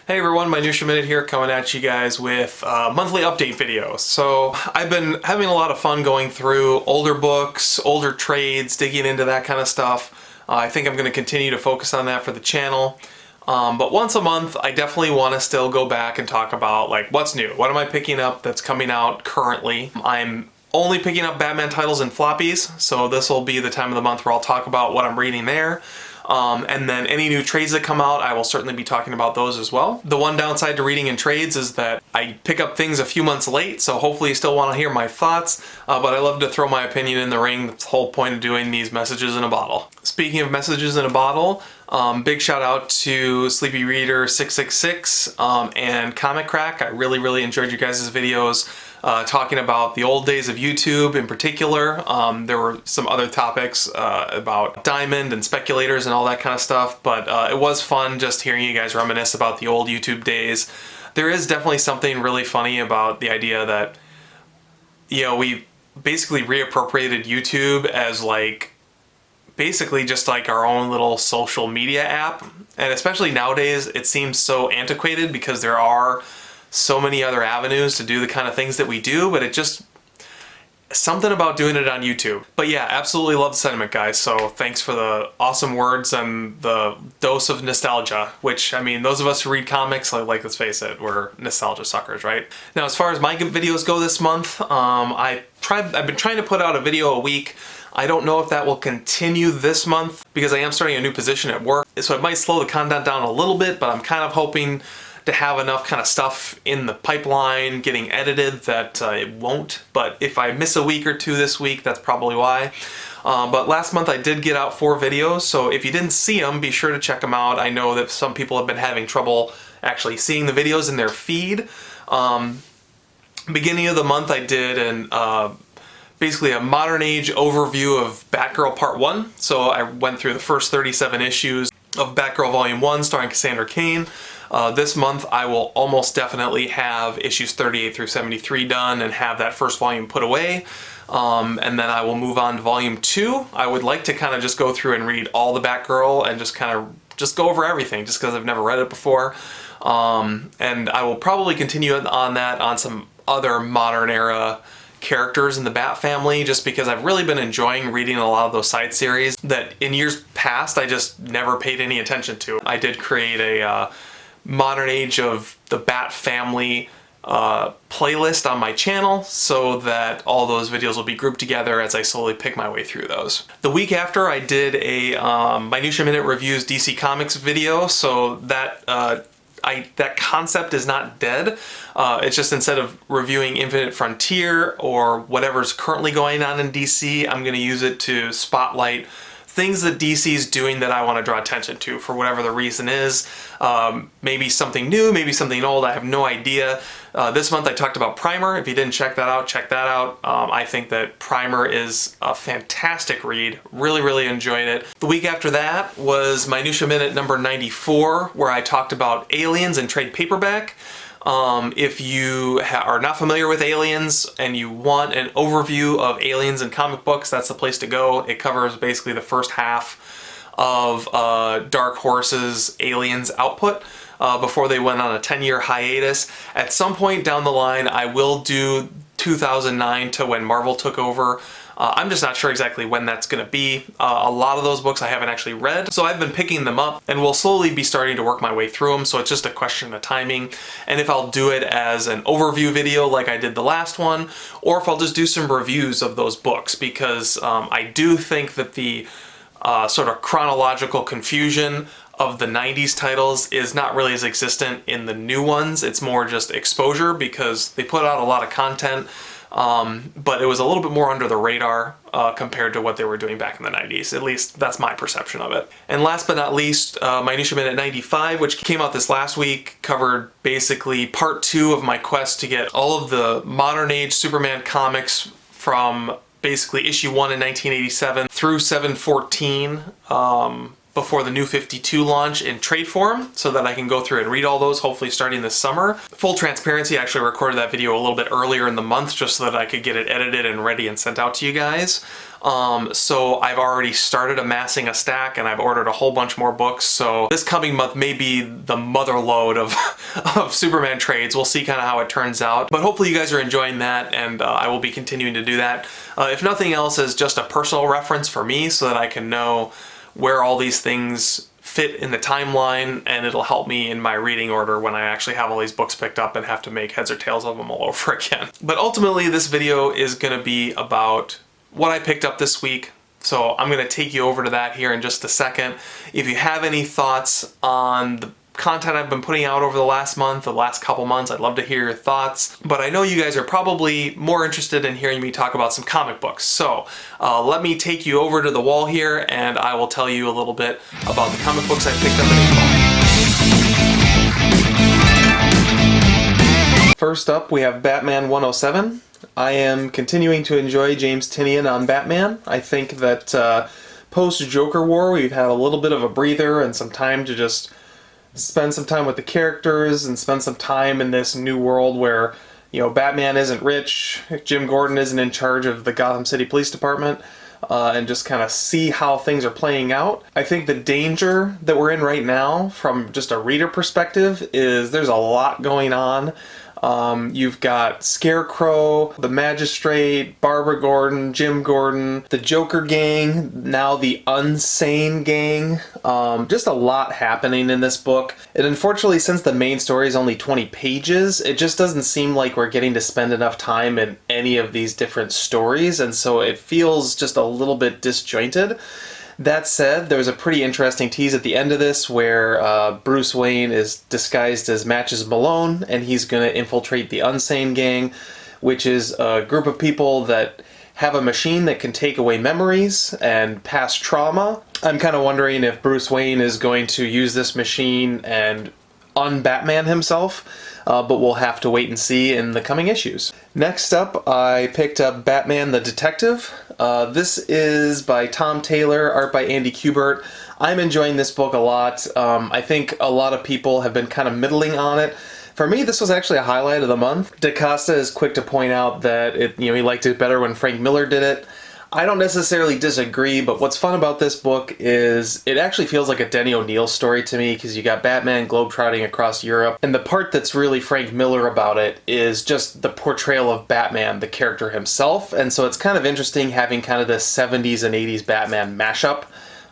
Hey everyone, Minutia Minute here, coming at you guys with monthly update videos. So I've been having a lot of fun going through older books, older trades, digging into that kind of stuff. I think I'm going to continue to focus on that for the channel. But once a month, I definitely want to still go back and talk about like what's new. What am I picking up that's coming out currently? I'm only picking up Batman titles and floppies, so this will be the time of the month where I'll talk about what I'm reading there. And then any new trades that come out, I will certainly be talking about those as well. The one downside to reading in trades is that I pick up things a few months late, so hopefully you still want to hear my thoughts, but I love to throw my opinion in the ring. That's the whole point of doing these messages in a bottle. Speaking of messages in a bottle, big shout out to Sleepy Reader 666 and Comic Crack. I really enjoyed you guys' videos. Talking about the old days of YouTube in particular. There were some other topics about Diamond and speculators and all that kind of stuff, but it was fun just hearing you guys reminisce about the old YouTube days. There is definitely something really funny about the idea that, you know, we basically reappropriated YouTube as like basically just like our own little social media app, and especially nowadays it seems so antiquated because there are so many other avenues to do the kind of things that we do, but it just something about doing it on YouTube. But yeah, absolutely love the sentiment, guys, so thanks for the awesome words and the dose of nostalgia, which, I mean, those of us who read comics, like let's face it, we're nostalgia suckers, right? Now, as far as my videos go this month, I've been trying to put out a video a week. I don't know if that will continue this month because I am starting a new position at work, so it might slow the content down a little bit, but I'm kind of hoping to have enough kind of stuff in the pipeline getting edited that it won't. But if I miss a week or two this week, that's probably why. But last month I did get out 4 videos, so if you didn't see them, be sure to check them out. I know that some people have been having trouble actually seeing the videos in their feed. Beginning of the month I did basically a modern age overview of Batgirl Part 1. So I went through the first 37 issues of Batgirl Volume 1 starring Cassandra Cain. This month I will almost definitely have issues 38 through 73 done and have that first volume put away. And then I will move on to Volume 2. I would like to kind of just go through and read all the Batgirl and just kind of just go over everything just because I've never read it before. And I will probably continue on that on some other modern era characters in the Bat family, just because I've really been enjoying reading a lot of those side series that in years past I just never paid any attention to. I did create a modern age of the Bat family playlist on my channel so that all those videos will be grouped together as I slowly pick my way through those. The week after I did a Minutia Minute Reviews DC Comics video, so that that concept is not dead. It's just instead of reviewing Infinite Frontier or whatever's currently going on in DC, I'm going to use it to spotlight things that DC's doing that I want to draw attention to for whatever the reason is. Maybe something new, maybe something old, I have no idea. This month I talked about Primer. If you didn't check that out, check that out. I think that Primer is a fantastic read. Really enjoyed it. The week after that was Minutia Minute number 94, where I talked about Aliens and trade paperback. If you are not familiar with Aliens and you want an overview of Aliens in comic books, that's the place to go. It covers basically the first half of Dark Horse's Aliens output before they went on a 10-year hiatus. At some point down the line, I will do 2009 to when Marvel took over. I'm just not sure exactly when that's going to be. A lot of those books I haven't actually read, so I've been picking them up and will slowly be starting to work my way through them, so it's just a question of timing. And if I'll do it as an overview video like I did the last one, or if I'll just do some reviews of those books, because I do think that the sort of chronological confusion of the 90s titles is not really as existent in the new ones. It's more just exposure because they put out a lot of content. But it was a little bit more under the radar compared to what they were doing back in the 90s. At least that's my perception of it. And last but not least, Minutia Minute 95, which came out this last week, covered basically part 2 of my quest to get all of the modern age Superman comics from basically issue 1 in 1987 through 714 before the New 52 launch in trade form so that I can go through and read all those, hopefully starting this summer. Full transparency, I actually recorded that video a little bit earlier in the month just so that I could get it edited and ready and sent out to you guys. So I've already started amassing a stack and I've ordered a whole bunch more books. So this coming month may be the mother load of, of Superman trades. We'll see kind of how it turns out. But hopefully you guys are enjoying that, and I will be continuing to do that. If nothing else, as just a personal reference for me so that I can know where all these things fit in the timeline, and it'll help me in my reading order when I actually have all these books picked up and have to make heads or tails of them all over again. But ultimately this video is going to be about what I picked up this week, so I'm going to take you over to that here in just a second. If you have any thoughts on the content I've been putting out over the last month, the last couple months, I'd love to hear your thoughts. But I know you guys are probably more interested in hearing me talk about some comic books. So let me take you over to the wall here and I will tell you a little bit about the comic books I picked up in April. First up, we have Batman 107. I am continuing to enjoy James Tynion on Batman. I think that post-Joker War, we've had a little bit of a breather and some time to just spend some time with the characters and spend some time in this new world where, you know, Batman isn't rich, Jim Gordon isn't in charge of the Gotham City Police Department, and just kind of see how things are playing out. I think the danger that we're in right now, from just a reader perspective, is there's a lot going on. You've got Scarecrow, the Magistrate, Barbara Gordon, Jim Gordon, the Joker gang, now the Unsane gang. Just a lot happening in this book. And unfortunately, since the main story is only 20 pages, it just doesn't seem like we're getting to spend enough time in any of these different stories, and so it feels just a little bit disjointed. That said, there's a pretty interesting tease at the end of this where Bruce Wayne is disguised as Matches Malone, and he's going to infiltrate the Unsane Gang, which is a group of people that have a machine that can take away memories and past trauma. I'm kind of wondering if Bruce Wayne is going to use this machine and un-Batman himself, but we'll have to wait and see in the coming issues. Next up, I picked up Batman the Detective. This is by Tom Taylor, art by Andy Kubert. I'm enjoying this book a lot. I think a lot of people have been kind of middling on it. For me, this was actually a highlight of the month. DaCosta is quick to point out that he liked it better when Frank Miller did it. I don't necessarily disagree, but what's fun about this book is it actually feels like a Denny O'Neil story to me, because you got Batman globetrotting across Europe, and the part that's really Frank Miller about it is just the portrayal of Batman, the character himself, and so it's kind of interesting having kind of this 70s and 80s Batman mashup.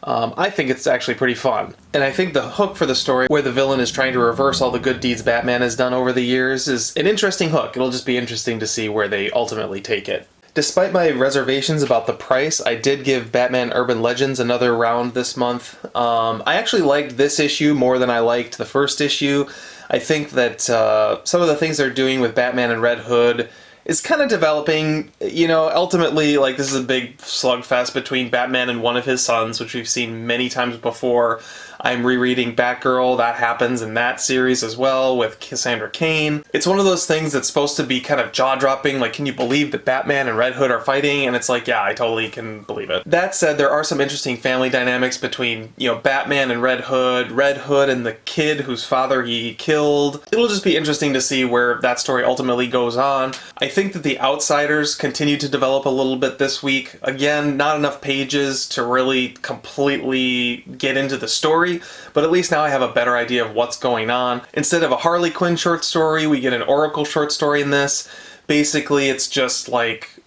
I think it's actually pretty fun. And I think the hook for the story, where the villain is trying to reverse all the good deeds Batman has done over the years, is an interesting hook. It'll just be interesting to see where they ultimately take it. Despite my reservations about the price, I did give Batman Urban Legends another round this month. I actually liked this issue more than I liked the first issue. I think that some of the things they're doing with Batman and Red Hood is kind of developing. Ultimately, this is a big slugfest between Batman and one of his sons, which we've seen many times before. I'm rereading Batgirl. That happens in that series as well with Cassandra Cain. It's one of those things that's supposed to be kind of jaw-dropping, can you believe that Batman and Red Hood are fighting? And it's like, yeah, I totally can believe it. That said, there are some interesting family dynamics between, Batman and Red Hood and the kid whose father he killed. It'll just be interesting to see where that story ultimately goes on. I think that the Outsiders continue to develop a little bit this week. Again, not enough pages to really completely get into the story, but at least now I have a better idea of what's going on. Instead of a Harley Quinn short story, we get an Oracle short story in this. Basically, it's just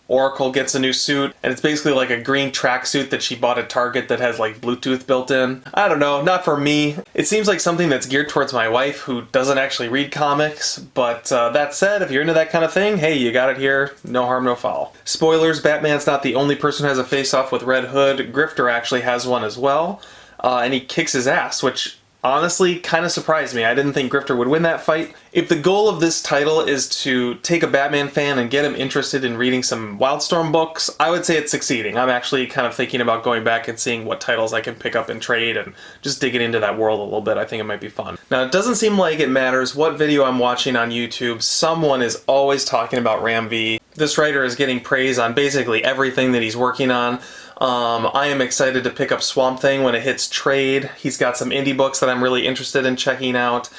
Oracle gets a new suit, and it's basically like a green tracksuit that she bought at Target that has Bluetooth built in. I don't know, not for me. It seems like something that's geared towards my wife, who doesn't actually read comics, but that said, if you're into that kind of thing, hey, you got it here, no harm, no foul. Spoilers, Batman's not the only person who has a face-off with Red Hood. Grifter actually has one as well. And he kicks his ass, which honestly kind of surprised me. I didn't think Grifter would win that fight. If the goal of this title is to take a Batman fan and get him interested in reading some Wildstorm books, I would say it's succeeding. I'm actually kind of thinking about going back and seeing what titles I can pick up and trade and just digging into that world a little bit. I think it might be fun. Now, it doesn't seem like it matters what video I'm watching on YouTube. Someone is always talking about Ram V. This writer is getting praise on basically everything that he's working on. I am excited to pick up Swamp Thing when it hits trade. He's got some indie books that I'm really interested in checking out.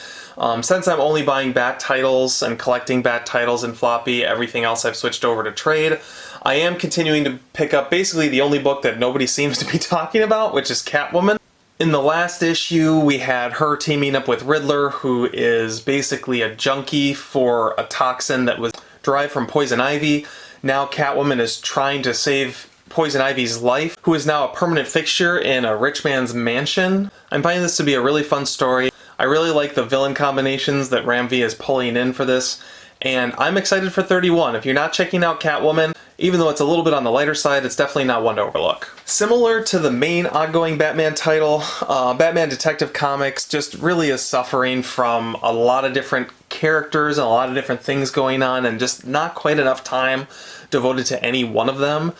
Since I'm only buying back titles and collecting back titles in floppy, everything else I've switched over to trade. I am continuing to pick up basically the only book that nobody seems to be talking about, which is Catwoman. In the last issue, we had her teaming up with Riddler, who is basically a junkie for a toxin that was derived from poison ivy. Now Catwoman is trying to save Poison Ivy's life, who is now a permanent fixture in a rich man's mansion. I'm finding this to be a really fun story. I really like the villain combinations that Ram V is pulling in for this, and I'm excited for 31. If you're not checking out Catwoman, even though it's a little bit on the lighter side, it's definitely not one to overlook. Similar to the main ongoing Batman title, Batman Detective Comics just really is suffering from a lot of different characters and a lot of different things going on, and just not quite enough time devoted to any one of them.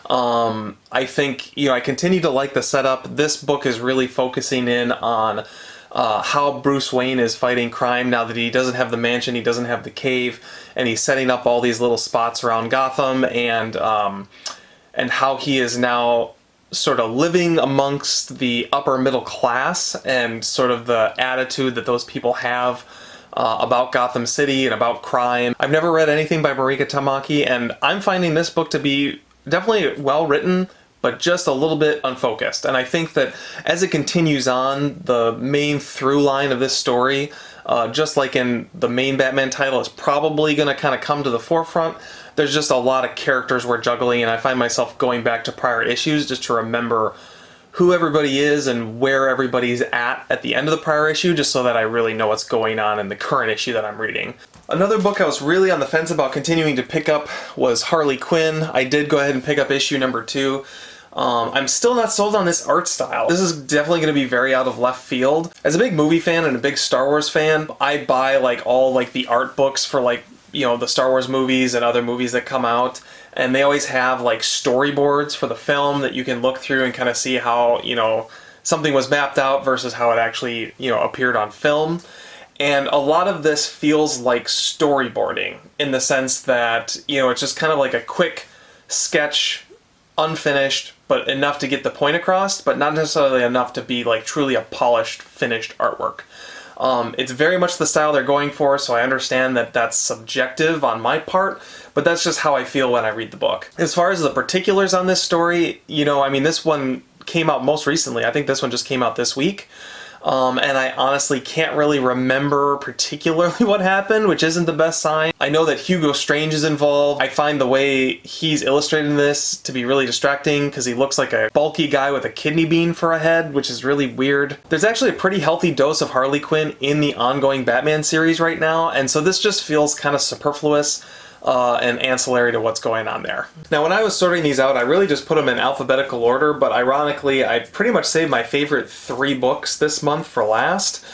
I think, I continue to like the setup. This book is really focusing in on how Bruce Wayne is fighting crime now that he doesn't have the mansion, he doesn't have the cave, and he's setting up all these little spots around Gotham, and how he is now sort of living amongst the upper middle class, and sort of the attitude that those people have about Gotham City and about crime. I've never read anything by Marika Tamaki, and I'm finding this book to be definitely well written, but just a little bit unfocused. And I think that as it continues on, the main through line of this story, just like in the main Batman title, is probably going to kind of come to the forefront. There's just a lot of characters we're juggling, and I find myself going back to prior issues just to remember who everybody is and where everybody's at the end of the prior issue, just so that I really know what's going on in the current issue that I'm reading. Another book I was really on the fence about continuing to pick up was Harley Quinn. I did go ahead and pick up issue number 2. I'm still not sold on this art style. This is definitely going to be very out of left field. As a big movie fan and a big Star Wars fan, I buy all the art books for the Star Wars movies and other movies that come out, and they always have storyboards for the film that you can look through and kind of see how something was mapped out versus how it actually appeared on film. And a lot of this feels like storyboarding, in the sense that it's just kind of like a quick sketch, unfinished, but enough to get the point across, but not necessarily enough to be truly a polished, finished artwork. It's very much the style they're going for, so I understand that that's subjective on my part, but that's just how I feel when I read the book. As far as the particulars on this story, this one came out most recently. I think this one just came out this week. And I honestly can't really remember particularly what happened, which isn't the best sign. I know that Hugo Strange is involved. I find the way he's illustrating this to be really distracting, because he looks like a bulky guy with a kidney bean for a head, which is really weird. There's actually a pretty healthy dose of Harley Quinn in the ongoing Batman series right now, and so this just feels kind of superfluous and ancillary to what's going on there. Now, when I was sorting these out, I really just put them in alphabetical order, but ironically, I pretty much saved my favorite 3 books this month for last.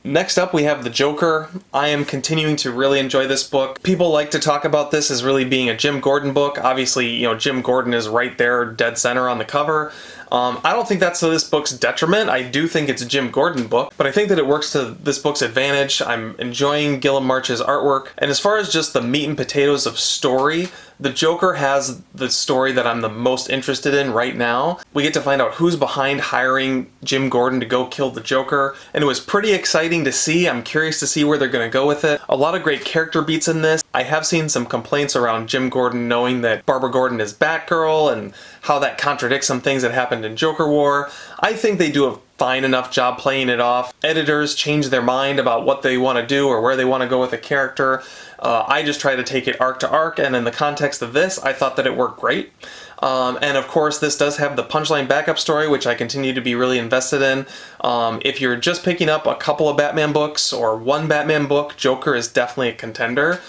Next up, we have The Joker. I am continuing to really enjoy this book. People like to talk about this as really being a Jim Gordon book. Obviously, Jim Gordon is right there, dead center on the cover. I don't think that's to this book's detriment. I do think it's a Jim Gordon book, but I think that it works to this book's advantage. I'm enjoying Gilliam March's artwork. And as far as just the meat and potatoes of story, The Joker has the story that I'm the most interested in right now. We get to find out who's behind hiring Jim Gordon to go kill the Joker, and it was pretty exciting to see. I'm curious to see where they're going to go with it. A lot of great character beats in this. I have seen some complaints around Jim Gordon knowing that Barbara Gordon is Batgirl, and how that contradicts some things that happened in Joker War. I think they do a fine enough job playing it off. Editors change their mind about what they want to do or where they want to go with a character. I just try to take it arc to arc, and in the context of this, I thought that it worked great. And of course, this does have the Punchline backup story, which I continue to be really invested in. If you're just picking up a couple of Batman books or one Batman book, Joker is definitely a contender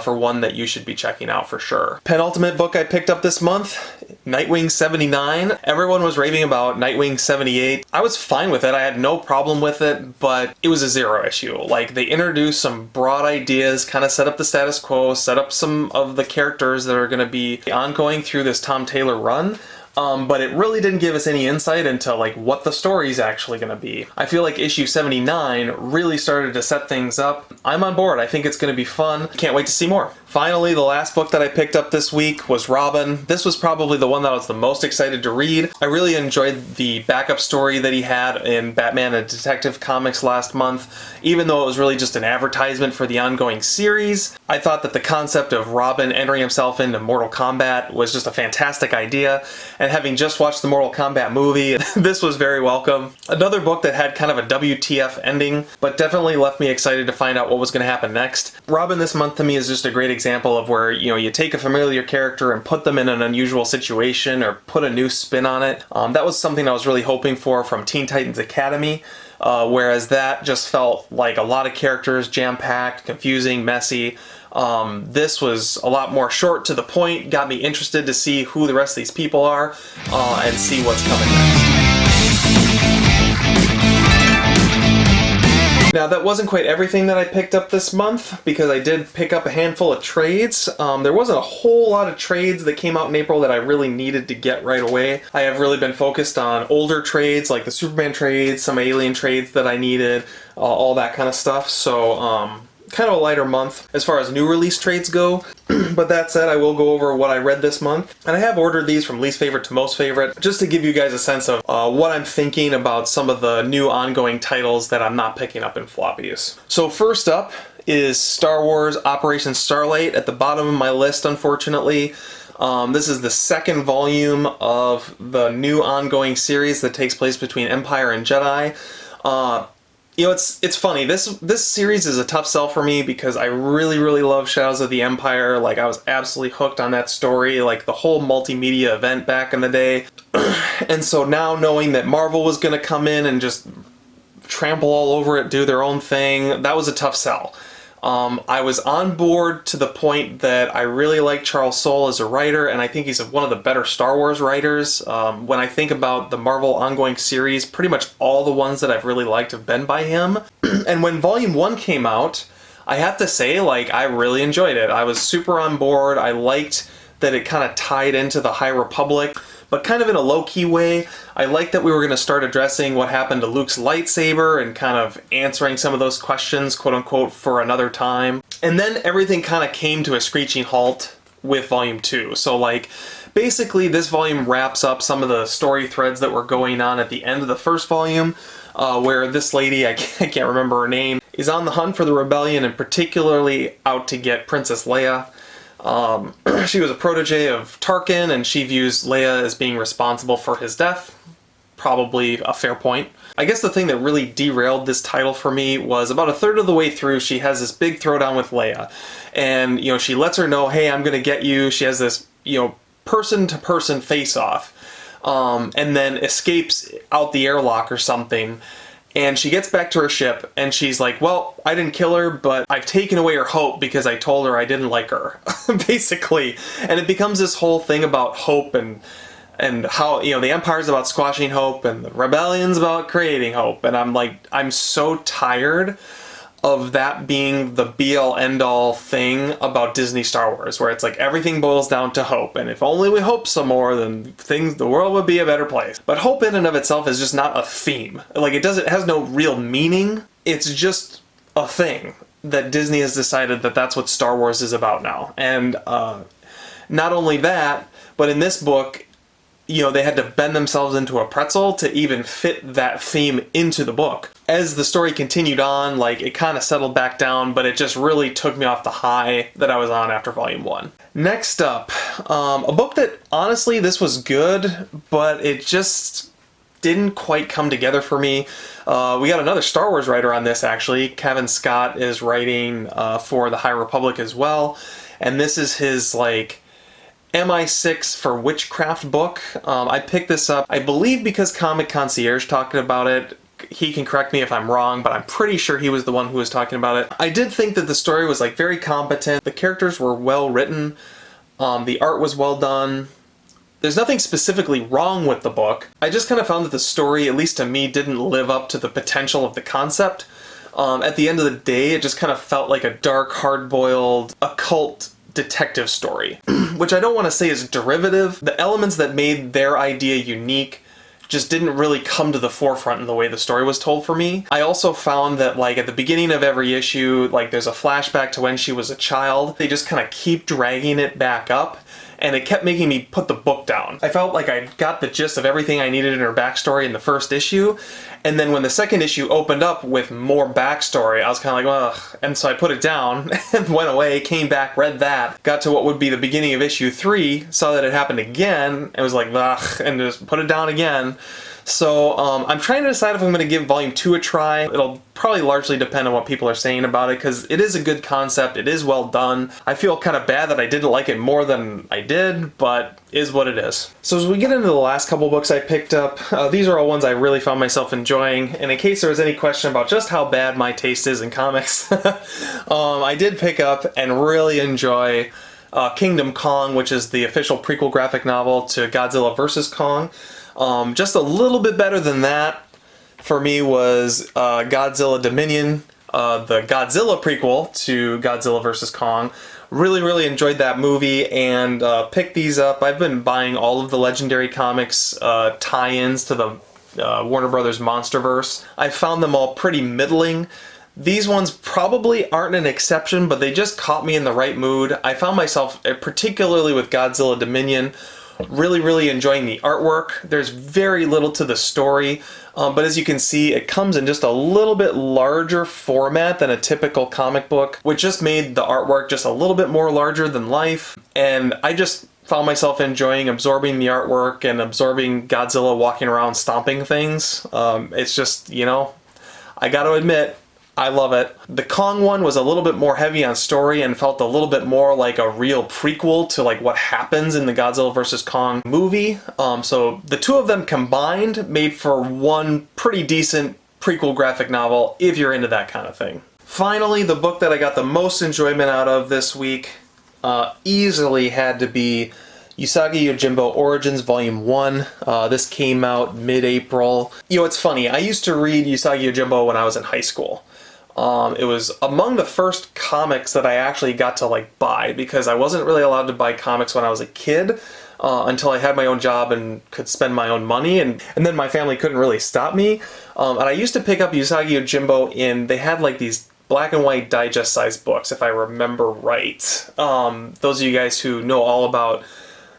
for one that you should be checking out for sure. Penultimate book I picked up this month, Nightwing 79. Everyone was raving about Nightwing 78. I was fine with it. I had no problem with it, but it was a 0 issue. They introduced some broad ideas, kind of set up the status quo, set up some of the characters that are going to be ongoing through this Tom Taylor run. But it really didn't give us any insight into what the story's actually going to be. I feel like issue 79 really started to set things up. I'm on board. I think it's going to be fun. Can't wait to see more. Finally, the last book that I picked up this week was Robin. This was probably the one that I was the most excited to read. I really enjoyed the backup story that he had in Batman and Detective Comics last month. Even though it was really just an advertisement for the ongoing series, I thought that the concept of Robin entering himself into Mortal Kombat was just a fantastic idea. And having just watched the Mortal Kombat movie, this was very welcome. Another book that had kind of a WTF ending, but definitely left me excited to find out what was going to happen next. Robin this month to me is just a great example of where, you know, you take a familiar character and put them in an unusual situation or put a new spin on it. That was something I was really hoping for from Teen Titans Academy, whereas that just felt like a lot of characters, jam-packed, confusing, messy. This was a lot more short to the point, got me interested to see who the rest of these people are, and see what's coming next. Now, that wasn't quite everything that I picked up this month, because I did pick up a handful of trades. There wasn't a whole lot of trades that came out in April that I really needed to get right away. I have really been focused on older trades, like the Superman trades, some Alien trades that I needed, all that kind of stuff. So, kind of a lighter month as far as new release trades go. But that said, I will go over what I read this month. And I have ordered these from least favorite to most favorite, just to give you guys a sense of what I'm thinking about some of the new ongoing titles that I'm not picking up in floppies. So first up is Star Wars Operation Starlight at the bottom of my list, unfortunately. This is the second volume of the new ongoing series that takes place between Empire and Jedi. You know, it's funny, this series is a tough sell for me because I really, really love Shadows of the Empire. Like, I was absolutely hooked on that story, like the whole multimedia event back in the day. And so now knowing that Marvel was going to come in and just trample all over it, do their own thing, that was a tough sell. I was on board to the point that I really like Charles Soule as a writer, and I think he's one of the better Star Wars writers. When I think about the Marvel ongoing series, pretty much all the ones that I've really liked have been by him. And when Volume 1 came out, I have to say, like, I really enjoyed it. I was super on board. I liked that it kind of tied into the High Republic, but kind of in a low-key way. I liked that we were going to start addressing what happened to Luke's lightsaber and kind of answering some of those questions, quote-unquote, for another time. And then everything kind of came to a screeching halt with Volume 2. So, like, basically this volume wraps up some of the story threads that were going on at the end of the first volume, where this lady, I can't remember her name, is on the hunt for the rebellion and particularly out to get Princess Leia. She was a protege of Tarkin, and she views Leia as being responsible for his death. Probably a fair point. I guess the thing that really derailed this title for me was about a third of the way through, she has this big throwdown with Leia. And, you know, she lets her know, hey, I'm gonna get you. She has this, you know, person-to-person face-off. And then escapes out the airlock or something. And she gets back to her ship, and she's like, well, I didn't kill her, but I've taken away her hope because I told her I didn't like her, basically. And it becomes this whole thing about hope and how, you know, the Empire's about squashing hope, and the Rebellion's about creating hope. And I'm like, I'm so tired of that being the be-all, end-all thing about Disney Star Wars, where it's like everything boils down to hope, and if only we hope some more, then the world would be a better place. But hope in and of itself is just not a theme. Like, it has no real meaning. It's just a thing that Disney has decided that that's what Star Wars is about now. And not only that, but in this book, you know, they had to bend themselves into a pretzel to even fit that theme into the book. As the story continued on, like, it kind of settled back down, but it just really took me off the high that I was on after Volume 1. Next up, a book that, honestly, this was good, but it just didn't quite come together for me. We got another Star Wars writer on this, actually. Kevin Scott is writing for the High Republic as well, and this is his, like, MI6 for Witchcraft book. I picked this up, I believe, because Comic Concierge talked about it. He can correct me if I'm wrong, but I'm pretty sure he was the one who was talking about it. I did think that the story was, like, very competent. The characters were well written. The art was well done. There's nothing specifically wrong with the book. I just kind of found that the story, at least to me, didn't live up to the potential of the concept. At the end of the day, it just kind of felt like a dark, hard-boiled, occult detective story, which I don't want to say is derivative. The elements that made their idea unique just didn't really come to the forefront in the way the story was told for me. I also found that like at the beginning of every issue, like there's a flashback to when she was a child. They just kind of keep dragging it back up, and it kept making me put the book down. I felt like I got the gist of everything I needed in her backstory in the first issue, and then when the second issue opened up with more backstory, I was kind of like, ugh. And so I put it down and went away, came back, read that, got to what would be the beginning of issue 3, saw that it happened again, and was like, ugh, and just put it down again. So I'm trying to decide if I'm going to give Volume 2 a try. It'll probably largely depend on what people are saying about it, because it is a good concept, it is well done. I feel kind of bad that I didn't like it more than I did, but is what it is. So as we get into the last couple books I picked up, these are all ones I really found myself enjoying, and in case there was any question about just how bad my taste is in comics, I did pick up and really enjoy Kingdom Kong, which is the official prequel graphic novel to Godzilla vs. Kong. Just a little bit better than that for me was Godzilla Dominion, the Godzilla prequel to Godzilla vs. Kong. Really enjoyed that movie and picked these up. I've been buying all of the Legendary Comics tie-ins to the Warner Brothers Monsterverse. I found them all pretty middling. These ones probably aren't an exception, but they just caught me in the right mood. I found myself, particularly with Godzilla Dominion, really enjoying the artwork. There's very little to the story, but as you can see, it comes in just a little bit larger format than a typical comic book, which just made the artwork just a little bit more larger than life. And I just found myself enjoying absorbing the artwork and absorbing Godzilla walking around stomping things. It's just, you know, I gotta admit, I love it. The Kong one was a little bit more heavy on story and felt a little bit more like a real prequel to like what happens in the Godzilla vs. Kong movie. So the two of them combined made for one pretty decent prequel graphic novel if you're into that kind of thing. Finally, the book that I got the most enjoyment out of this week easily had to be Usagi Yojimbo Origins Volume 1. This came out mid-April. You know, it's funny, I used to read Usagi Yojimbo when I was in high school. It was among the first comics that I actually got to like buy, because I wasn't really allowed to buy comics when I was a kid until I had my own job and could spend my own money, and then my family couldn't really stop me. And I used to pick up Usagi Yojimbo they had like these black and white digest sized books, if I remember right. Those of you guys who know all about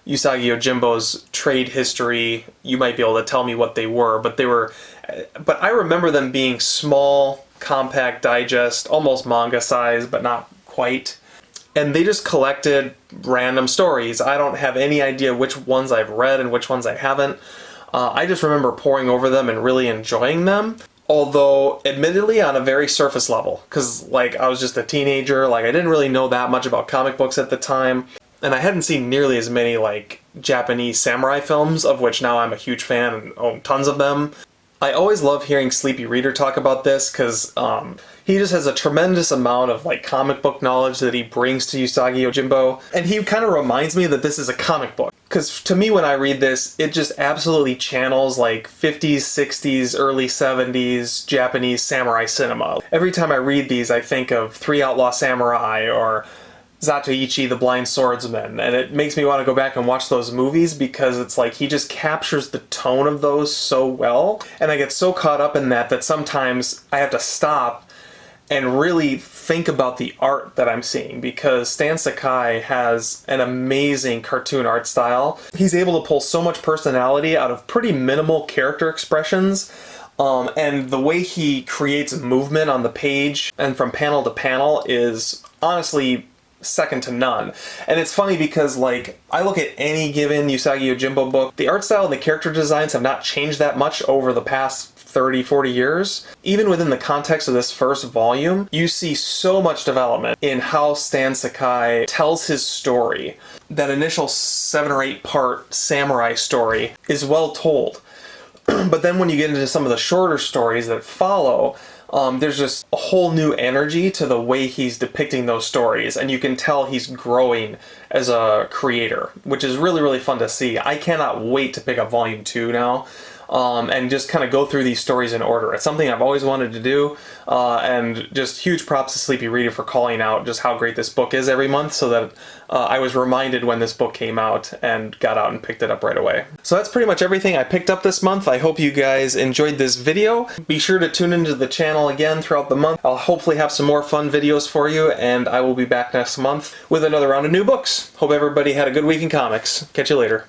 Usagi Yojimbo's trade history, you might be able to tell me what they were, but I remember them being small, compact digest, almost manga size, but not quite. And they just collected random stories. I don't have any idea which ones I've read and which ones I haven't. I just remember poring over them and really enjoying them. Although, admittedly, on a very surface level. Because, like, I was just a teenager, like, I didn't really know that much about comic books at the time. And I hadn't seen nearly as many, like, Japanese samurai films, of which now I'm a huge fan and own tons of them. I always love hearing Sleepy Reader talk about this, because he just has a tremendous amount of like comic book knowledge that he brings to Usagi Yojimbo, and he kind of reminds me that this is a comic book. Because to me, when I read this, it just absolutely channels like 50s, 60s, early 70s Japanese samurai cinema. Every time I read these, I think of Three Outlaw Samurai or Zatoichi the Blind Swordsman, and it makes me want to go back and watch those movies, because it's like he just captures the tone of those so well, and I get so caught up in that sometimes I have to stop and really think about the art that I'm seeing, because Stan Sakai has an amazing cartoon art style. He's able to pull so much personality out of pretty minimal character expressions, and the way he creates movement on the page and from panel to panel is honestly second to none. And it's funny because, like, I look at any given Usagi Yojimbo book, the art style and the character designs have not changed that much over the past 30, 40 years. Even within the context of this first volume, you see so much development in how Stan Sakai tells his story. That initial 7 or 8 part samurai story is well told. But then when you get into some of the shorter stories that follow, there's just a whole new energy to the way he's depicting those stories, and you can tell he's growing as a creator, which is really fun to see. I cannot wait to pick up Volume 2 now. and just kind of go through these stories in order. It's something I've always wanted to do, and just huge props to Sleepy Reader for calling out just how great this book is every month, so that I was reminded when this book came out and got out and picked it up right away. So that's pretty much everything I picked up this month. I hope you guys enjoyed this video. Be sure to tune into the channel again throughout the month. I'll hopefully have some more fun videos for you, and I will be back next month with another round of new books. Hope everybody had a good week in comics. Catch you later.